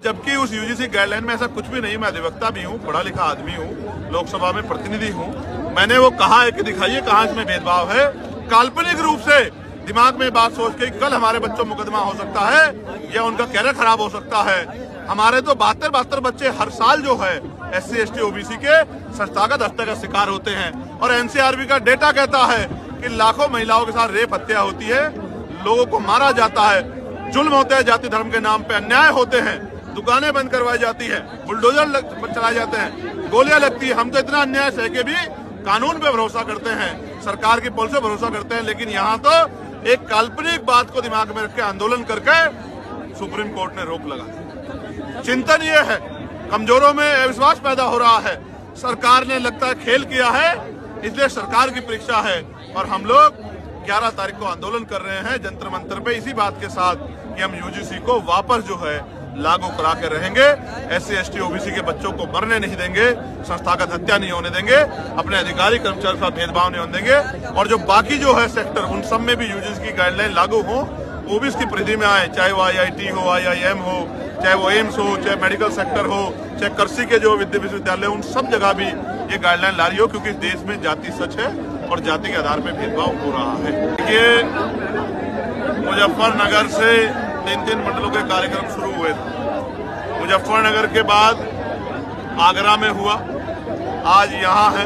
जबकि उस UGC guideline में ऐसा कुछ भी नहीं। मैं अधिवक्ता भी हूँ, पढ़ा लिखा आदमी हूँ, लोकसभा में प्रतिनिधि हूँ। मैंने वो कहा है कि दिखाइए कहाँ इसमें भेदभाव है। काल्पनिक रूप से दिमाग में बात सोच के कल हमारे बच्चों मुकदमा हो सकता है या उनका कैरियर खराब हो सकता है। हमारे तो 72 बच्चे हर साल जो है SC ST OBC के संस्थागत हत्या का शिकार होते हैं। और NCRB का डेटा कहता है कि लाखों महिलाओं के साथ रेप हत्या होती है, लोगों को मारा जाता है, जुल्म होते हैं, जाति धर्म के नाम पे अन्याय होते हैं, दुकानें बंद करवाई जाती है, बुलडोजर चलाए जाते हैं, गोलियां लगती है। हम तो इतना अन्याय सह के भी कानून पे भरोसा करते हैं, सरकार की पॉलिसी पे भरोसा करते हैं, लेकिन यहाँ तो एक काल्पनिक बात को दिमाग में रख के आंदोलन करके सुप्रीम कोर्ट ने रोक लगा। चिंतन ये है, कमजोरों में अविश्वास पैदा हो रहा है। सरकार ने लगता है खेल किया है, इसलिए सरकार की परीक्षा है और हम लोग 11 तारीख को आंदोलन कर रहे हैं जंतर मंतर पे, इसी बात के साथ कि हम यूजीसी को वापस जो है लागू करा के रहेंगे। SC ST OBC के बच्चों को मरने नहीं देंगे, संस्थागत हत्या नहीं होने देंगे, अपने अधिकारी कर्मचारी के साथ भेदभाव नहीं होने देंगे। और जो बाकी जो है सेक्टर, उन सब में भी यूजीसी की गाइडलाइन लागू हो, वो भी इसकी परिधि में आए, चाहे वो IIT हो, IIM हो, चाहे वो एम्स हो, चाहे मेडिकल सेक्टर हो, चाहे कृषि के जो विश्वविद्यालय, उन सब जगह भी ये गाइडलाइन ला रही हो, क्योंकि देश में जाति सच है और जाति के आधार पर भेदभाव हो रहा है। ये मुजफ्फरनगर से 3 मंडलों के कार्यक्रम शुरू हुए थे। मुजफ्फरनगर के बाद आगरा में हुआ, आज यहाँ है,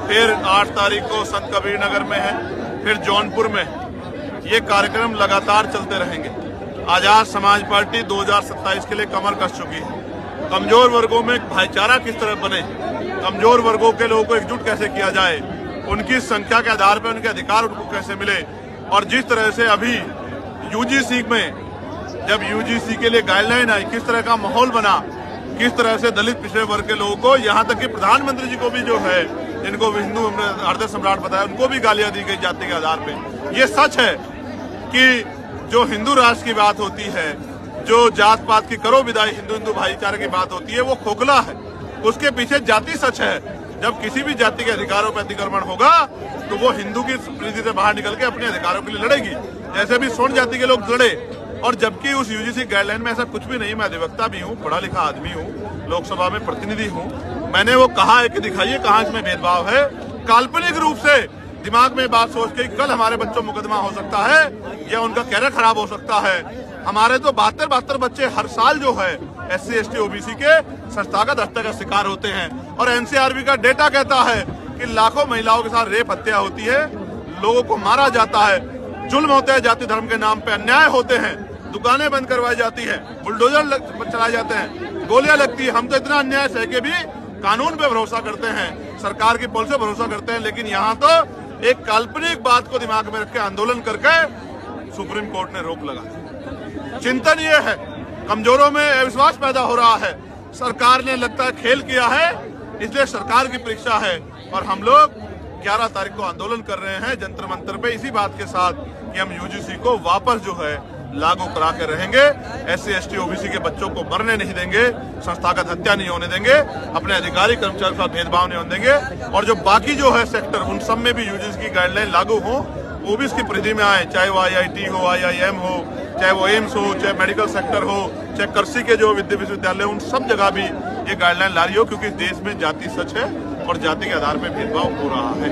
फिर 8 तारीख को संत कबीर नगर में है, फिर जौनपुर में है। ये कार्यक्रम लगातार चलते रहेंगे। आजाद समाज पार्टी 2027 के लिए कमर कस चुकी है। कमजोर वर्गों में भाईचारा किस तरह बने, कमजोर वर्गों के लोगों को एकजुट कैसे किया जाए, उनकी संख्या के आधार पर उनके अधिकार उनको कैसे मिले। और जिस तरह से अभी यूजीसी में जब यूजीसी के लिए गाइडलाइन आई, किस तरह का माहौल बना, किस तरह से दलित पिछड़े वर्ग के लोगों को, यहाँ तक कि प्रधानमंत्री जी को भी जो है, जिनको हिंदू हृदय सम्राट बताया, उनको भी गालियां दी गई जाति के आधार पे। ये सच है कि जो हिंदू राष्ट्र की बात होती है, जो जात पात की करो विदाई, हिंदू भाईचारे की बात होती है, वो खोखला है। उसके पीछे जाति सच है। जब किसी भी जाति के अधिकारों पर अतिक्रमण होगा तो वो हिंदू की परिधि से बाहर निकल के अपने अधिकारों के लिए लड़ेगी, जैसे भी स्वर्ण जाति के लोग लड़े। और जबकि उस यूजीसी गाइडलाइन में ऐसा कुछ भी नहीं। मैं अधिवक्ता भी हूँ, पढ़ा लिखा आदमी हूँ, लोकसभा में प्रतिनिधि हूँ। मैंने वो कहा है कि दिखाइए कहाँ इसमें भेदभाव है। काल्पनिक रूप से दिमाग में बात सोच के कल हमारे बच्चों मुकदमा हो सकता है या उनका कैरियर खराब हो सकता है। हमारे तो 72 बच्चे हर साल जो है SC ST OBC के संस्थागत हत्या का शिकार होते हैं। और NCRB का डेटा कहता है कि लाखों महिलाओं के साथ रेप हत्या होती है, लोगों को मारा जाता है, जुल्म होते हैं, जाति धर्म के नाम पे अन्याय होते हैं, दुकानें बंद करवाई जाती है, बुलडोजर चलाए जाते हैं, गोलियां लगती है। हम तो इतना अन्याय सह के भी कानून पे भरोसा करते हैं, सरकार की पॉलिसी पे भरोसा करते हैं, लेकिन यहाँ तो एक काल्पनिक बात को दिमाग में रख के आंदोलन करके सुप्रीम कोर्ट ने रोक लगा। चिंतन ये है, कमजोरों में अविश्वास पैदा हो रहा है। सरकार ने लगता है खेल किया है, इसलिए सरकार की परीक्षा है और हम लोग 11 तारीख को आंदोलन कर रहे हैं जंतर मंतर पे, इसी बात के साथ कि हम यूजीसी को वापस जो है लागू करा के रहेंगे। SC ST OBC के बच्चों को मरने नहीं देंगे, संस्थागत हत्या नहीं होने देंगे, अपने अधिकारी कर्मचारी के साथ भेदभाव नहीं होने देंगे। और जो बाकी जो है सेक्टर, उन सब में भी यूजीसी की गाइडलाइन लागू हो, वो भी इसकी परिधि में आए, चाहे वो IIT हो, IIM हो, चाहे वो एम्स हो, चाहे मेडिकल सेक्टर हो, चाहे कृषि के जो विश्वविद्यालय, उन सब जगह भी ये गाइडलाइन ला रही हो, क्योंकि देश में जाति सच है और जाति के आधार पर भेदभाव हो रहा है।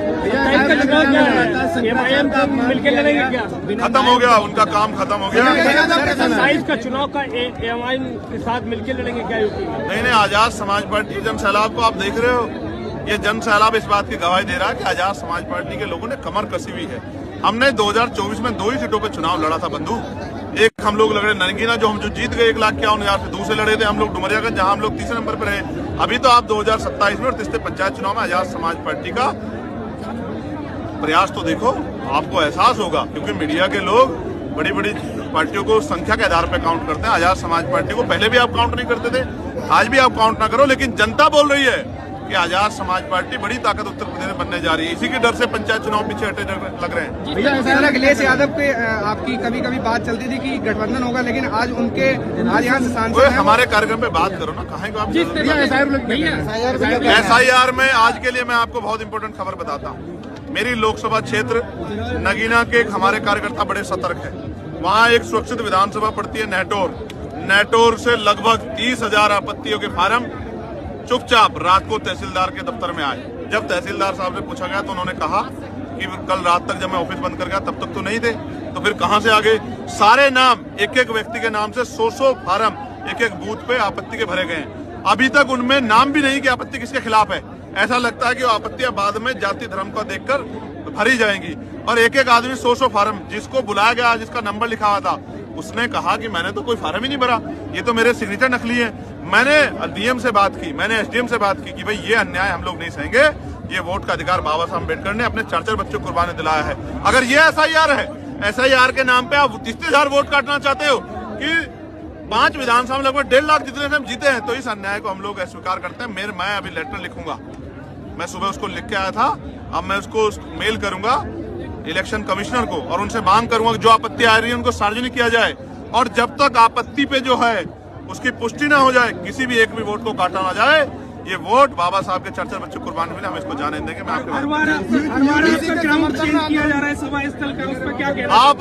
खत्म हो गया, उनका काम खत्म हो गया। 27 का चुनाव का AMIM के साथ मिलकर लड़ेंगे क्या यूपी में? नहीं, आजाद समाज पार्टी जन सैलाब को आप देख रहे हो, ये जन सैलाब इस बात की गवाही दे रहा है कि आजाद समाज पार्टी के लोगों ने कमर कसी हुई है। हमने 2024 में 2 ही सीटों पर चुनाव लड़ा था बंधु। एक हम लोग लड़े नरगीना, जो जीत गए 1,51,000 से। दूसरे लड़े थे हम लोग डुमरियागंज, जहां हम लोग तीसरे नंबर पर रहे। अभी तो आप 2027 में और तीसरे पंचायत चुनाव में आजाद समाज पार्टी का प्रयास तो देखो, आपको एहसास होगा, क्योंकि मीडिया के लोग बड़ी बड़ी पार्टियों को संख्या के आधार पर काउंट करते हैं। आजाद समाज पार्टी को पहले भी आप काउंट नहीं करते थे, आज भी आप काउंट ना करो, लेकिन जनता बोल रही है कि आजाद समाज पार्टी बड़ी ताकत उत्तर प्रदेश में बनने जा रही है। इसी के डर से पंचायत चुनाव पीछे हटे लग रहे हैं। भैया, अखिलेश यादव पे आपकी कभी कभी बात चलती थी कि गठबंधन होगा, लेकिन आज उनके आज यहाँ से सांसद हमारे कार्यक्रम पे बात करो ना, कहाँ को आप SIR में। आज के लिए मैं आपको बहुत इंपॉर्टेंट खबर बताता हूँ। मेरी लोकसभा क्षेत्र नगीना के हमारे कार्यकर्ता बड़े सतर्क है। वहाँ एक सुरक्षित विधानसभा पड़ती है नेटोर से लगभग 30,000 आपत्तियों के फार्म चुपचाप रात को तहसीलदार के दफ्तर में आए। जब तहसीलदार साहब से पूछा गया तो उन्होंने कहा कि कल रात तक जब मैं ऑफिस बंद कर गया तब तक तो नहीं थे, तो फिर कहां से आ गए? सारे नाम एक एक व्यक्ति के नाम से 100 फार्म एक एक बूथ पे आपत्ति के भरे गए हैं। अभी तक उनमें नाम भी नहीं कि आपत्ति किसके खिलाफ है। ऐसा लगता है कि वो आपत्तियां बाद में जाति धर्म को देखकर भरी जाएंगी। और एक एक आदमी 100 फार्म, जिसको बुलाया गया, जिसका नंबर लिखा हुआ था, उसने कहा कि मैंने तो कोई फार्म ही नहीं भरा, ये तो मेरे सिग्नेचर नकली है। मैंने डीएम से बात की, मैंने एसडीएम से बात की कि भाई ये अन्याय हम लोग नहीं सहेंगे, ये वोट का अधिकार बाबा साहब अम्बेडकर ने अपने 4 बच्चों को कुर्बानी दिलाया है। अगर ये एसआईआर है, एसआईआर के नाम पे आप 30,000 वोट काटना चाहते हो कि 5 विधानसभा में लगभग 1.5 लाख जितने से हम जीते हैं, तो इस अन्याय को हम लोग अस्वीकार करते हैं। मैं अभी लेटर लिखूंगा, मैं सुबह उसको लिख के आया था, अब मैं उसको मेल करूंगा इलेक्शन कमिश्नर को और उनसे मांग करूंगा कि जो आपत्ति आ रही है उनको सार्वजनिक किया जाए। और जब तक आपत्ति पे जो है उसकी पुष्टि ना हो जाए, किसी भी एक भी वोट को काटा ना जाए, ये वोट बाबा साहब के 4 बच्चों कुर्बानी मिले, हम इसको जाने देंगे। मैं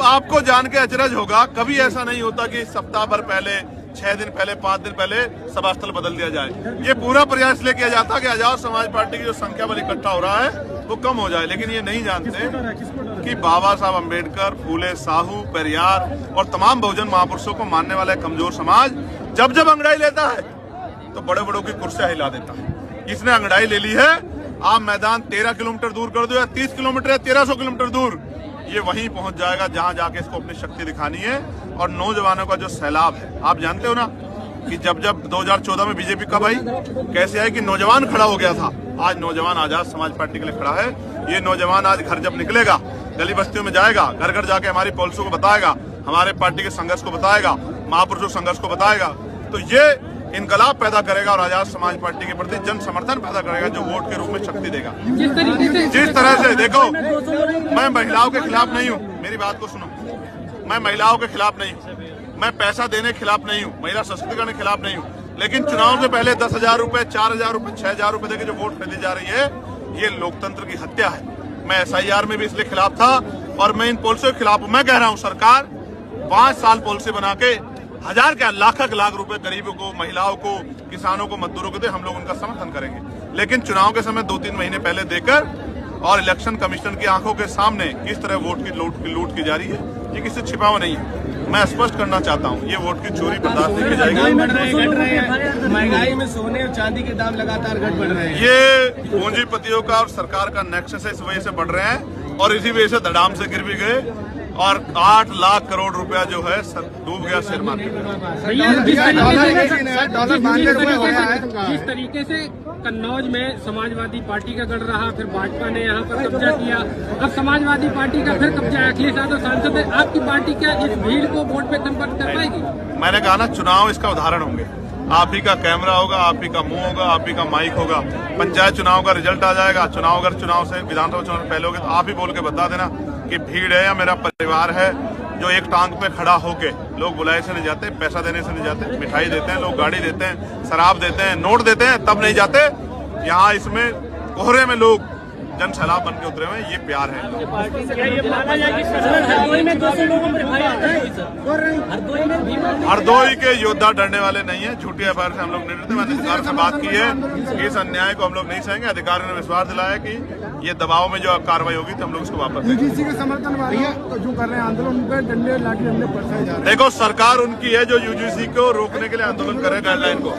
आपको जान के अचरज होगा, कभी ऐसा नहीं होता कि सप्ताह भर पहले, 6 दिन पहले, 5 दिन पहले सभा स्थल बदल दिया जाए। ये पूरा प्रयास ले किया जाता कि आजाद समाज पार्टी की जो संख्या बल इकट्ठा हो रहा है वो कम हो जाए, लेकिन ये नहीं जानते कि बाबा साहब अम्बेडकर, फूले, साहू, पेरियार और तमाम बहुजन महापुरुषों को मानने वाला कमजोर समाज जब जब अंगड़ाई लेता है तो बड़े बड़ों की कुर्सियां हिला देता है। इसने अंगड़ाई ले ली है। आप मैदान 13 किलोमीटर दूर कर दो या 30 किलोमीटर या 1300 किलोमीटर दूर, ये वहीं पहुंच जाएगा जहां जाके इसको अपनी शक्ति दिखानी है। और नौजवानों का जो सैलाब है, आप जानते हो ना कि जब 2014 में बीजेपी कब आई, कैसे आई कि नौजवान खड़ा हो गया था। आज नौजवान आजाद समाज पार्टी के लिए खड़ा है। ये नौजवान आज घर जब निकलेगा, गली बस्तियों में जाएगा, घर घर जाके हमारी पॉलिसी को बताएगा, हमारे पार्टी के संघर्ष को बताएगा, महापुरुषों संघर्ष को बताएगा, तो ये इनकलाब पैदा करेगा और आजाद समाज पार्टी के प्रति जन समर्थन पैदा करेगा, जो वोट के रूप में शक्ति देगा। जिस तरह से देखो, मैं महिलाओं के खिलाफ नहीं हूँ, मेरी बात को सुनो, मैं महिलाओं के खिलाफ नहीं हूँ, मैं पैसा देने के खिलाफ नहीं हूँ, महिला सशक्तिकरण के खिलाफ नहीं हूँ, लेकिन चुनाव से पहले 10,000 रुपए, 4,000 रुपए, 6,000 रुपए देकर जो वोट खरीदी जा रही है, ये लोकतंत्र की हत्या है। मैं एसआईआर में भी इसलिए खिलाफ था और मैं इन पॉलिसियों के खिलाफ। मैं कह रहा हूँ सरकार 5 साल पॉलिसी बना के 1000 क्या लाख रुपए गरीबों को, महिलाओं को, किसानों को, मजदूरों को दे, हम लोग उनका समर्थन करेंगे। लेकिन चुनाव के समय 2-3 महीने पहले देकर और इलेक्शन कमिश्नर की आंखों के सामने किस तरह वोट की लूट की जा रही है, ये किसी छिपा हुआ नहीं है। मैं स्पष्ट करना चाहता हूँ, ये वोट की चोरी बर्दाश्त नहीं की जाएगी। महंगाई में सोने और चांदी के दाम लगातार घट बढ़ रहे हैं। ये पूंजीपतियों का और सरकार का नेक्सस है, इस वजह से बढ़ रहे हैं और इसी वजह से धड़ाम से गिर भी गए और 8 लाख करोड़ रुपया जो है डूब गया शेयर मार्केट में। जिस तरीके से कन्नौज में समाजवादी पार्टी का गढ़ रहा, फिर भाजपा ने यहाँ पर कब्जा किया, अब समाजवादी पार्टी का फिर कब्जा है। अखिलेश यादव सांसद है, आपकी पार्टी क्या इस भीड़ को वोट पे कन्वर्ट कर पाएगी? मैंने कहा ना, चुनाव इसका उदाहरण होंगे। आप ही का कैमरा होगा, आप ही का मुंह होगा, आप ही का माइक होगा। पंचायत चुनाव का रिजल्ट आ जाएगा, चुनाव अगर चुनाव से विधानसभा चुनाव पहले होगे तो आप ही बोल के बता देना कि भीड़ है या मेरा परिवार है जो एक टांग पे खड़ा होके, लोग बुलाए से नहीं जाते, पैसा देने से नहीं जाते, मिठाई देते हैं, लोग गाड़ी देते हैं, शराब देते हैं, नोट देते हैं, तब नहीं जाते। यहाँ इसमें कोहरे में लोग जन सैलाब बन के उतरे हुए हैं, ये प्यार है। हरदोई के योद्धा डरने वाले नहीं है, झूठी एफआईआर से हम लोग नहीं डरते। मैंने अधिकार से बात की है कि इस अन्याय को हम लोग नहीं सहेंगे। अधिकारी ने विश्वास दिलाया कि ये दबाव में जो कार्रवाई होगी तो हम लोग उसको वापस देंगे। यूजीसी के समर्थन वाले जो कर रहे हैं आंदोलन पे डंडे लाठी डंडे बरसाए जा रहे हैं। देखो, सरकार उनकी है जो यूजीसी को रोकने के लिए आंदोलन कर रहे हैं, गाइडलाइन को,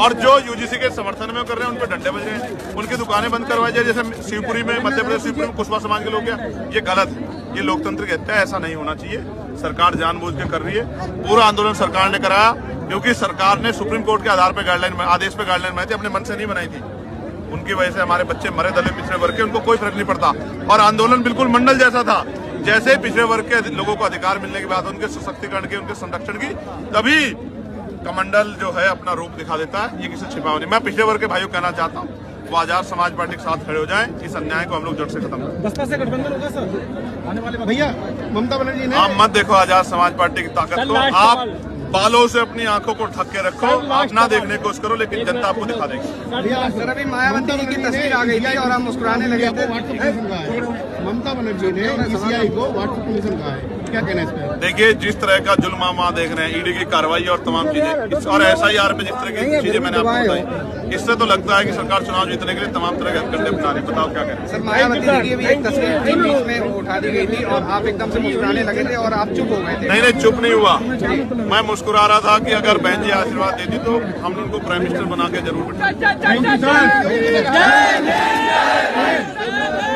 और जो यूजीसी के समर्थन में कर रहे हैं उन पर डंडे बज रहे हैं। उनकी दुकानें बंद करवाई जाए, जैसे शिवपुरी में, मध्य प्रदेश शिवपुरी में कुशवाहा समाज के लोग क्या, ये गलत है, ये लोकतंत्र की हत्या है, ऐसा नहीं होना चाहिए। सरकार जानबूझ के कर रही है। पूरा आंदोलन सरकार ने कराया क्योंकि सरकार ने सुप्रीम कोर्ट के आधार पर गाइडलाइन, आदेश पे गाइडलाइन बनाई थी, अपने मन से नहीं बनाई थी। उनकी वजह से हमारे बच्चे मरे, दलित पिछड़े वर्ग के, उनको कोई फर्क नहीं पड़ता। और आंदोलन बिल्कुल मंडल जैसा था, जैसे पिछड़े वर्ग के लोगों को अधिकार मिलने के बाद, उनके सशक्तिकरण की, उनके संरक्षण की, तभी कमंडल जो है अपना रूप दिखा देता है। ये किसी छिपा नहीं। मैं पिछड़े वर्ग के भाइयों कहना चाहता हूँ, वो आजाद समाज पार्टी के साथ खड़े हो जाएं, इस अन्याय को हम लोग जड़ से खत्म करें। बसपा से गठबंधन होगा सर आने वाले भैया? ममता बनर्जी ने, आप मत देखो आजाद समाज पार्टी की ताकत को, आप बालों से अपनी आंखों को ढक के रखो, आप ना देखने की कोशिश करो, लेकिन जनता आपको दिखा देगी। सर, अभी मायावती जी की तस्वीर आ गई थी और हम मुस्कुराने लगे थे। ममता बनर्जी ने ईसीआई को व्हाट्सएप कमीशन कहा है। क्या कहना है इस पे? देखिए, जिस तरह का जुल्म हम वहाँ देख रहे हैं, ईडी की कार्रवाई और तमाम चीजें और SIR में जिस तरह की चीजें मैंने आपको बताई, इससे तो लगता है कि सरकार चुनाव जीतने के लिए तमाम तरह के हथकंडे बना रही है। बताओ क्या करें। सर, मायावती जी की भी एक तस्वीर थी, बीच में वो उठा दी गई थी और आप एकदम से मुस्कुराने लगे थे और आप चुप हो गए थे। नहीं, चुप नहीं हुआ। मैं मुस्कुरा रहा था कि अगर बहन जी आशीर्वाद देती तो हम उनको प्राइम मिनिस्टर बना के जरूर बिठाएंगे।